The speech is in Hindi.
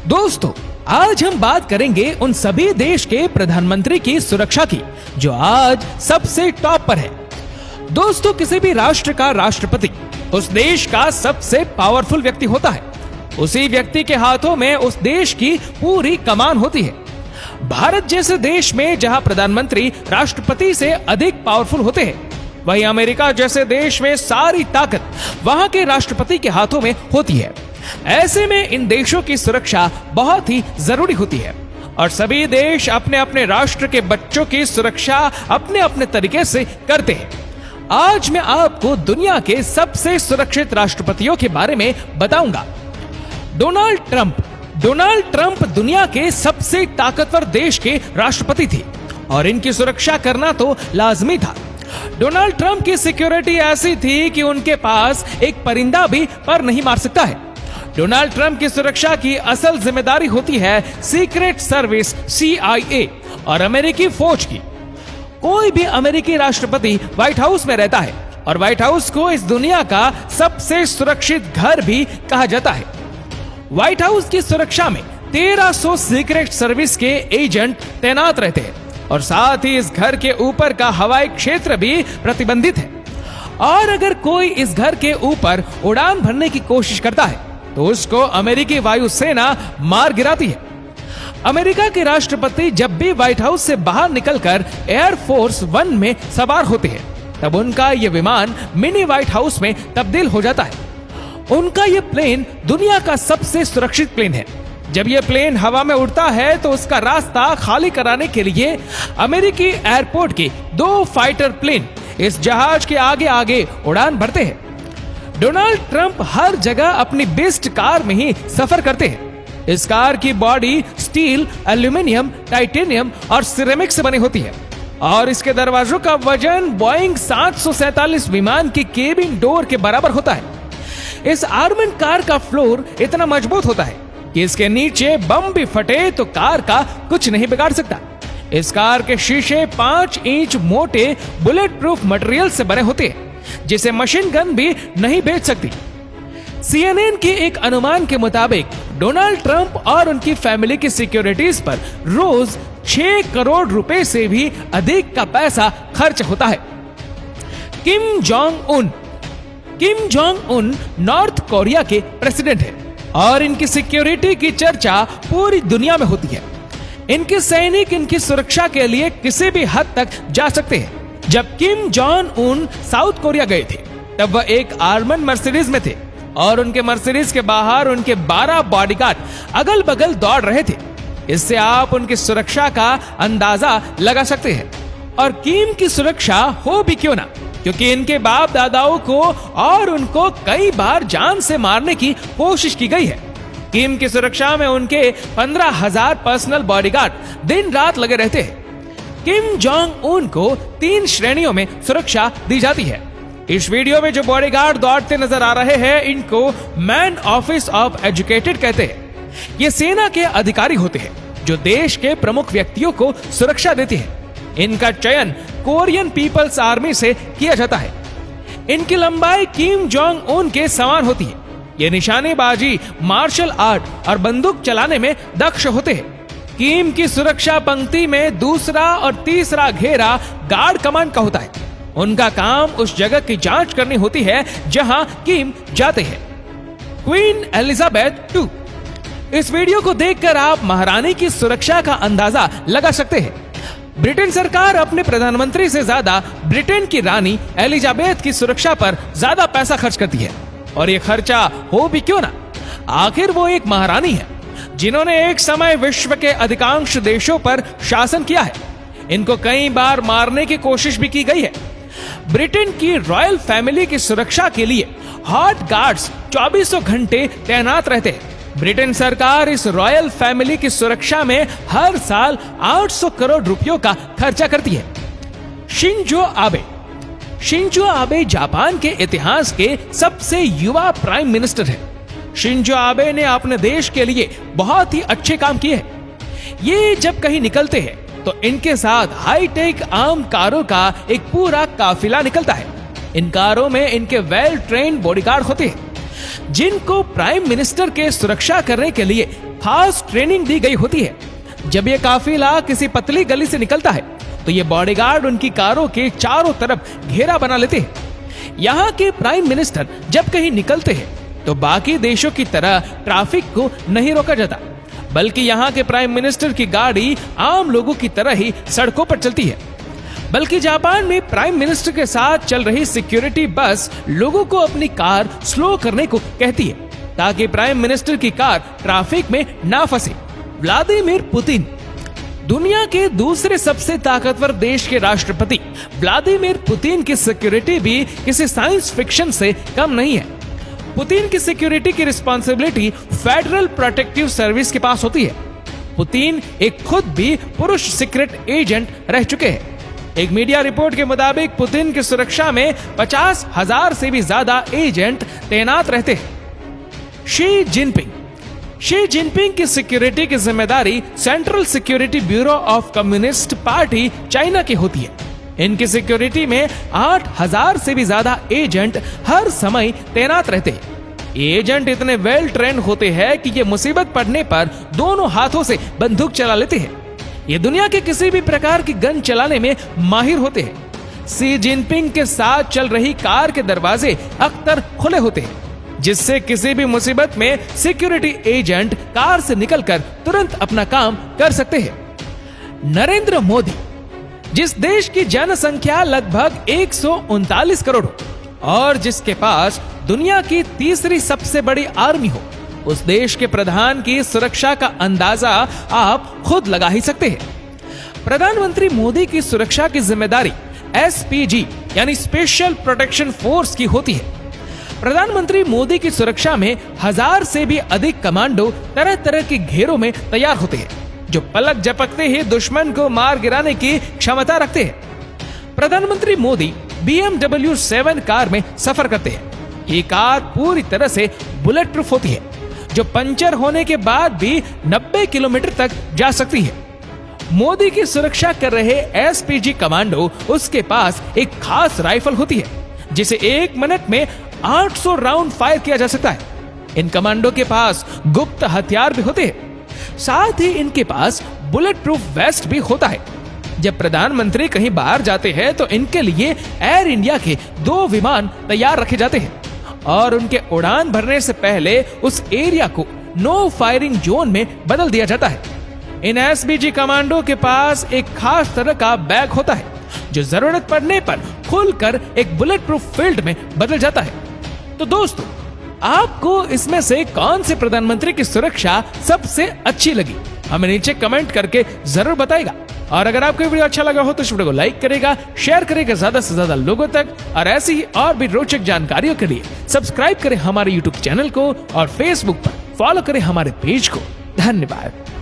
दोस्तों, आज हम बात करेंगे उन सभी देश के प्रधानमंत्री की सुरक्षा की जो आज सबसे टॉप पर है। दोस्तों, किसी भी राष्ट्र का राष्ट्रपति उस देश का सबसे पावरफुल व्यक्ति होता है। उसी व्यक्ति के हाथों में उस देश की पूरी कमान होती है। भारत जैसे देश में जहां प्रधानमंत्री राष्ट्रपति से अधिक पावरफुल होते हैं, वहीं अमेरिका जैसे देश में सारी ताकत वहां के राष्ट्रपति के हाथों में होती है। ऐसे में इन देशों की सुरक्षा बहुत ही जरूरी होती है और सभी देश अपने अपने राष्ट्र के बच्चों की सुरक्षा अपने अपने तरीके से करते हैं। आज मैं आपको दुनिया के सबसे सुरक्षित राष्ट्रपतियों के बारे में बताऊंगा। डोनाल्ड ट्रंप दुनिया के सबसे ताकतवर देश के राष्ट्रपति थे और इनकी सुरक्षा करना तो लाजमी था। डोनाल्ड ट्रंप की सिक्योरिटी ऐसी थी कि उनके पास एक परिंदा भी पर नहीं मार सकता है। डोनाल्ड ट्रंप की सुरक्षा की असल जिम्मेदारी होती है सीक्रेट सर्विस CIA और अमेरिकी फौज की। कोई भी अमेरिकी राष्ट्रपति व्हाइट हाउस में रहता है और व्हाइट हाउस को इस दुनिया का सबसे सुरक्षित घर भी कहा जाता है। व्हाइट हाउस की सुरक्षा में 1300 सीक्रेट सर्विस के एजेंट तैनात रहते हैं और साथ ही इस घर के ऊपर का हवाई क्षेत्र भी प्रतिबंधित है और अगर कोई इस घर के ऊपर उड़ान भरने की कोशिश करता है तो उसको अमेरिकी वायुसेना मार गिराती है। अमेरिका के राष्ट्रपति जब भी व्हाइट हाउस से बाहर निकलकर एयरफोर्स 1 में सवार होते हैं तब उनका यह विमान मिनी व्हाइट हाउस में तब्दील हो जाता है। उनका यह प्लेन दुनिया का सबसे सुरक्षित प्लेन है। जब यह प्लेन हवा में उड़ता है तो उसका रास्ता खाली कराने के लिए अमेरिकी एयरपोर्ट के 2 फाइटर प्लेन इस जहाज के आगे आगे उड़ान भरते हैं। डोनाल्ड ट्रंप हर जगह अपनी बेस्ट कार में ही सफर करते हैं। इस कार की बॉडी स्टील, एल्यूमिनियम, टाइटेनियम और सिरेमिक से बनी होती है और इसके दरवाजों का वजन बोइंग 747 विमान की केबिन डोर के बराबर होता है। इस आर्मर्ड कार का फ्लोर इतना मजबूत होता है कि इसके नीचे बम भी फटे तो कार का कुछ नहीं बिगाड़ सकता। इस कार के शीशे 5 इंच मोटे बुलेट प्रूफ मटेरियल से बने होते हैं जिसे मशीन गन भी नहीं भेज सकती। CNN के एक अनुमान के मुताबिक डोनाल्ड ट्रंप और उनकी फैमिली की सिक्योरिटीज पर रोज 6 करोड़ रुपए से भी अधिक का पैसा खर्च होता है। Kim Jong Un north Korea के प्रेसिडेंट हैं और इनकी सिक्योरिटी की चर्चा पूरी दुनिया में होती है। इनके सैनिक इनकी सुरक्षा के लिए किसी भी हद तक जा सकते हैं। जब Kim Jong Un south Korea गए थे तब वह एक आर्मर्ड मर्सिडीज में थे और उनके मर्सिडीज के बाहर उनके 12 बॉडीगार्ड अगल बगल दौड़ रहे थे। इससे आप उनकी सुरक्षा का अंदाजा लगा सकते हैं। और किम की सुरक्षा हो भी क्यों ना, क्योंकि इनके बाप दादाओं को और उनको कई बार जान से मारने की कोशिश की गई है। किम की सुरक्षा में उनके 15,000 पर्सनल बॉडीगार्ड दिन रात लगे रहते हैं। किम जोंग उन को 3 श्रेणियों में सुरक्षा दी जाती है। इस वीडियो में जो बॉडीगार्ड दौड़ते नजर आ रहे हैं इनको मैन ऑफिस ऑफ एजुकेटेड कहते हैं। ये सेना के अधिकारी होते हैं जो देश के प्रमुख व्यक्तियों को सुरक्षा देते हैं। इनका चयन कोरियन पीपल्स आर्मी से किया जाता है। इनकी लंबाई किम जोंग उन के समान होती है। ये निशानेबाजी, मार्शल आर्ट और बंदूक चलाने में दक्ष होते हैं। किम की सुरक्षा पंक्ति में दूसरा और तीसरा घेरा गार्ड कमांड का होता है। उनका काम उस जगह की जांच करनी होती है जहां किम जाते हैं। Queen Elizabeth II। इस वीडियो को देखकर आप महारानी की सुरक्षा का अंदाजा लगा सकते हैं। ब्रिटेन सरकार अपने प्रधानमंत्री से ज्यादा ब्रिटेन की रानी एलिजाबेथ की सुरक्षा पर ज्यादा पैसा खर्च करती है और ये खर्चा हो भी क्यों ना, आखिर वो एक महारानी है जिन्होंने एक समय विश्व के अधिकांश देशों पर शासन किया है। इनको कई बार मारने की कोशिश भी की गई है। ब्रिटेन की रॉयल फैमिली की सुरक्षा के लिए हॉट गार्ड्स 24 घंटे तैनात रहते हैं। ब्रिटेन सरकार इस रॉयल फैमिली की सुरक्षा में हर साल 800 करोड़ रुपयों का खर्चा करती है। शिंजो आबे जापान के इतिहास के सबसे युवा प्राइम मिनिस्टर हैं। शिंजो आबे ने अपने देश के लिए बहुत ही अच्छे काम किए हैं। ये जब कहीं निकलते हैं तो इनके साथ हाईटेक आर्म कारों का एक पूरा काफिला निकलता है। इन कारों में इनके वेल ट्रेन्ड बॉडीगार्ड होते हैं जिनको प्राइम मिनिस्टर के सुरक्षा करने के लिए खास ट्रेनिंग दी गई होती है। जब ये काफिला किसी पतली गली से निकलता है तो ये बॉडीगार्ड उनकी कारों के चारों तरफ घेरा बना लेते हैं। यहाँ के प्राइम मिनिस्टर जब कहीं निकलते हैं तो बाकी देशों की तरह ट्रैफिक को नहीं रोका जाता, बल्कि यहाँ के प्राइम मिनिस्टर की गाड़ी आम लोगों की तरह ही सड़कों पर चलती है। बल्कि जापान में प्राइम मिनिस्टर के साथ चल रही सिक्योरिटी बस लोगों को अपनी कार स्लो करने को कहती है ताकि प्राइम मिनिस्टर की कार ट्रैफिक में ना फंसे। व्लादिमीर पुतिन दुनिया के दूसरे सबसे ताकतवर देश के राष्ट्रपति व्लादिमीर पुतिन की सिक्योरिटी भी किसी साइंस फिक्शन से कम नहीं है। पुतिन की सिक्योरिटी की रिस्पांसिबिलिटी फेडरल प्रोटेक्टिव सर्विस के पास होती है। पुतिन एक खुद भी पुरुष सीक्रेट एजेंट रह चुके हैं। एक मीडिया रिपोर्ट के मुताबिक पुतिन की सुरक्षा में 50,000 से भी ज्यादा एजेंट तैनात रहते हैं। शी जिनपिंग की सिक्योरिटी की जिम्मेदारी central security bureau of communist party China की होती है। इनकी सिक्योरिटी में 8,000 से भी ज्यादा एजेंट हर समय तैनात रहते हैं। ये एजेंट इतने वेल ट्रेंड होते हैं कि ये मुसीबत पड़ने पर दोनों हाथों से बंदूक चला लेते हैं। ये दुनिया के किसी भी प्रकार की गन चलाने में माहिर होते हैं। शी जिनपिंग के साथ चल रही कार के दरवाजे अक्सर खुले होते हैं, जिससे किसी भी मुसीबत में सिक्योरिटी एजेंट कार से निकलकर तुरंत अपना काम कर सकते हैं। नरेंद्र मोदी जिस देश की जनसंख्या लगभग 139 करोड़ हो और जिसके पास दुनिया की तीसरी सबसे बड़ी आर्मी हो, उस देश के प्रधान की सुरक्षा का अंदाजा आप खुद लगा ही सकते हैं। प्रधानमंत्री मोदी की सुरक्षा की जिम्मेदारी एसपीजी यानी स्पेशल प्रोटेक्शन फोर्स की होती है। प्रधानमंत्री मोदी की सुरक्षा में 1000 से भी अधिक कमांडो तरह तरह के घेरों में तैयार होते हैं, जो पलक झपकते ही दुश्मन को मार गिराने की क्षमता रखते हैं। प्रधानमंत्री मोदी BMW 7 कार में सफर करते हैं। ये कार पूरी तरह से बुलेट प्रूफ होती है, जो पंचर होने के बाद भी 90 किलोमीटर तक जा सकती है। मोदी की सुरक्षा कर रहे एसपीजी कमांडो उसके पास एक खास राइफल होती है, जिसे 1 मिनट में 800 राउंड फायर किया जा सकता है। इन कमांडो के पास गुप्त हथियार भी होते हैं। साथ ही इनके पास बुलेट प्रूफ वेस्ट भी होता है। जब प्रधानमंत्री कहीं बाहर जाते हैं तो इनके लिए एयर इंडिया के 2 विमान तैयार रखे जाते हैं और उनके उड़ान भरने से पहले उस एरिया को नो फायरिंग जोन में बदल दिया जाता है। इन एसपीजी कमांडो के पास एक खास तरह का बैग होता है, जो जरूरत पड़ने पर खुलकर एक बुलेट प्रूफ फील्ड में बदल जाता है। तो दोस्तों, आपको इसमें से कौन से प्रधानमंत्री की सुरक्षा सबसे अच्छी लगी, हमें नीचे कमेंट करके जरूर बताएगा। और अगर आपको वीडियो अच्छा लगा हो तो इस वीडियो को लाइक करेगा, शेयर करेगा ज्यादा से ज्यादा लोगों तक, और ऐसी ही और भी रोचक जानकारियों के लिए सब्सक्राइब करें हमारे YouTube चैनल को और Facebook पर फॉलो करें हमारे पेज को। धन्यवाद।